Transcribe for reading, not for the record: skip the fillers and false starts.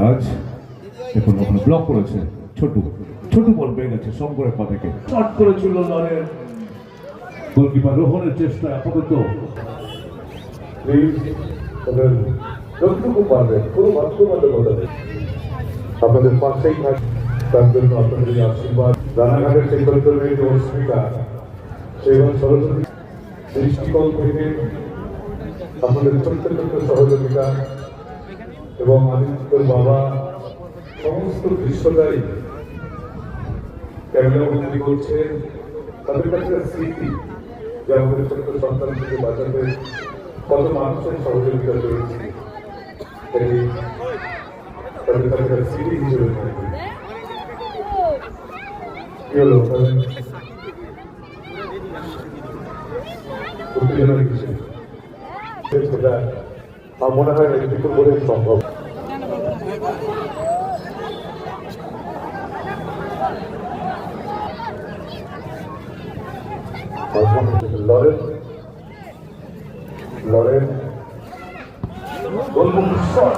রাজ এখন ওখানে ব্লক করেছে, ছোটু ছোটু বল পেয়ে গেছে শঙ্করের পা থেকে শট করেছিল লড়ের গোলকিপার রোহনের চেষ্টা আপাতত যতটুকু পারবেন কোনো বাধ্যবাধকতা নেই, আপনাদের পাশেই থাক, তার জন্য আপনাদের এই আশীর্বাদ। রানাঘাটের সেই পরিকল্পনার যে অস্মিতা, সেই সরস্বতী দৃষ্টিকোণ থেকে আপনাদের ছোট্ট ছোট্ট সহযোগিতা এবং আদিত্যর বাবা সমস্ত দৃশ্যটাই ক্যামেরাবন্দি করছে। তাদের কাছে স্মৃতি যে আমাদের ছোট্ট সন্তান থেকে বাঁচাতে কত মানুষের সহযোগিতা পেয়েছি, তাদের কাছে স্মৃতি হিসেবে কি হলো উত্তেজনার বিষয় সেটা আমার মনে হয় একটু বলে সম্ভব। Lauren গোলমুখ shot